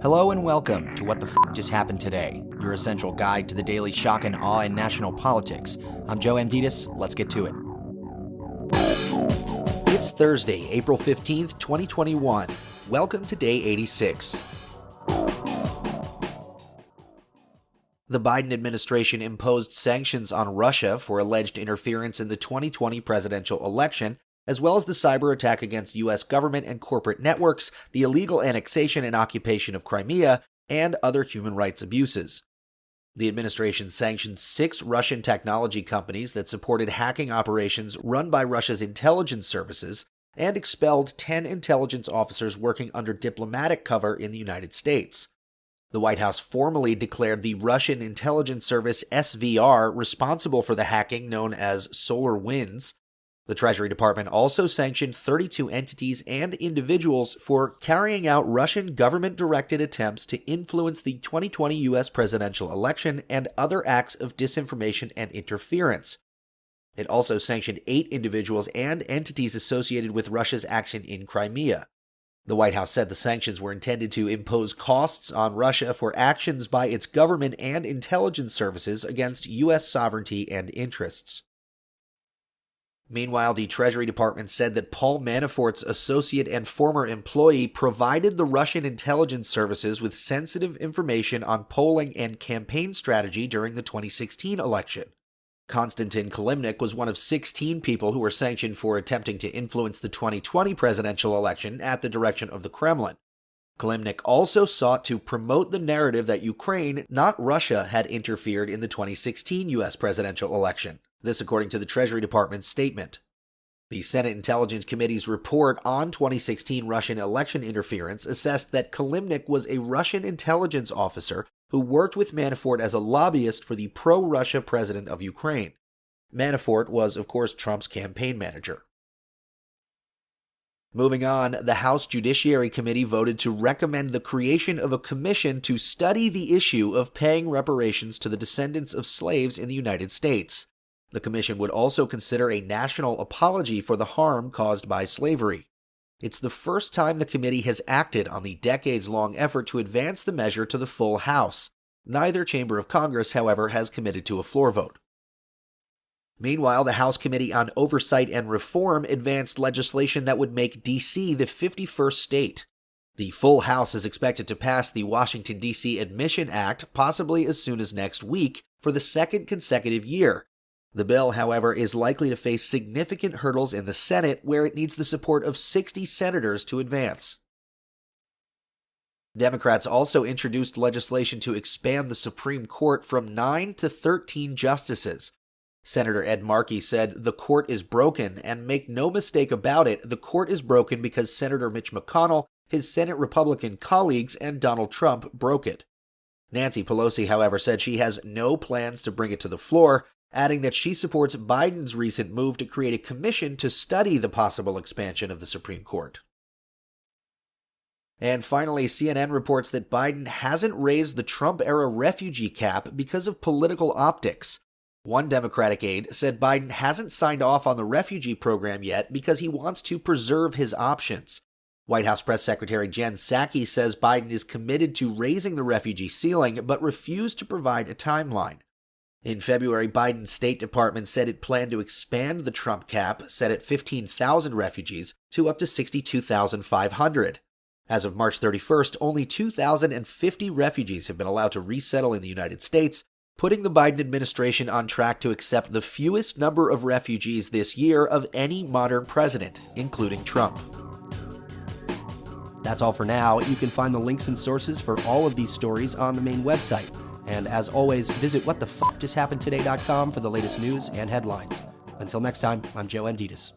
Hello and welcome to What the F*** Just Happened Today, your essential guide to the daily shock and awe in national politics. I'm Joe Amditis. Let's get to it. It's Thursday, April 15th, 2021. Welcome to day 86. The Biden administration imposed sanctions on Russia for alleged interference in the 2020 presidential election, as well as the cyber attack against U.S. government and corporate networks, the illegal annexation and occupation of Crimea, and other human rights abuses. The administration sanctioned 6 Russian technology companies that supported hacking operations run by Russia's intelligence services and expelled 10 intelligence officers working under diplomatic cover in the United States. The White House formally declared the Russian intelligence service SVR responsible for the hacking known as SolarWinds. The Treasury Department also sanctioned 32 entities and individuals for carrying out Russian government-directed attempts to influence the 2020 U.S. presidential election and other acts of disinformation and interference. It also sanctioned 8 individuals and entities associated with Russia's action in Crimea. The White House said the sanctions were intended to impose costs on Russia for actions by its government and intelligence services against U.S. sovereignty and interests. Meanwhile, the Treasury Department said that Paul Manafort's associate and former employee provided the Russian intelligence services with sensitive information on polling and campaign strategy during the 2016 election. Konstantin Kilimnik was one of 16 people who were sanctioned for attempting to influence the 2020 presidential election at the direction of the Kremlin. Kilimnik also sought to promote the narrative that Ukraine, not Russia, had interfered in the 2016 U.S. presidential election. This according to the Treasury Department's statement. The Senate Intelligence Committee's report on 2016 Russian election interference assessed that Kilimnik was a Russian intelligence officer who worked with Manafort as a lobbyist for the pro-Russia president of Ukraine. Manafort was, of course, Trump's campaign manager. Moving on, the House Judiciary Committee voted to recommend the creation of a commission to study the issue of paying reparations to the descendants of slaves in the United States. The commission would also consider a national apology for the harm caused by slavery. It's the first time the committee has acted on the decades-long effort to advance the measure to the full House. Neither chamber of Congress, however, has committed to a floor vote. Meanwhile, the House Committee on Oversight and Reform advanced legislation that would make D.C. the 51st state. The full House is expected to pass the Washington, D.C. Admission Act possibly as soon as next week for the second consecutive year. The bill, however, is likely to face significant hurdles in the Senate, where it needs the support of 60 senators to advance. Democrats also introduced legislation to expand the Supreme Court from 9 to 13 justices. Senator Ed Markey said, "The court is broken, and make no mistake about it, the court is broken because Senator Mitch McConnell, his Senate Republican colleagues, and Donald Trump broke it." Nancy Pelosi, however, said she has no plans to bring it to the floor, adding that she supports Biden's recent move to create a commission to study the possible expansion of the Supreme Court. And finally, CNN reports that Biden hasn't raised the Trump-era refugee cap because of political optics. One Democratic aide said Biden hasn't signed off on the refugee program yet because he wants to preserve his options. White House Press Secretary Jen Psaki says Biden is committed to raising the refugee ceiling but refused to provide a timeline. In February, Biden's State Department said it planned to expand the Trump cap, set at 15,000 refugees, to up to 62,500. As of March 31st, only 2,050 refugees have been allowed to resettle in the United States, putting the Biden administration on track to accept the fewest number of refugees this year of any modern president, including Trump. That's all for now. You can find the links and sources for all of these stories on the main website. And as always, visit whatthefjusthappenedtoday.com for the latest news and headlines. Until next time, I'm Joe Amditis.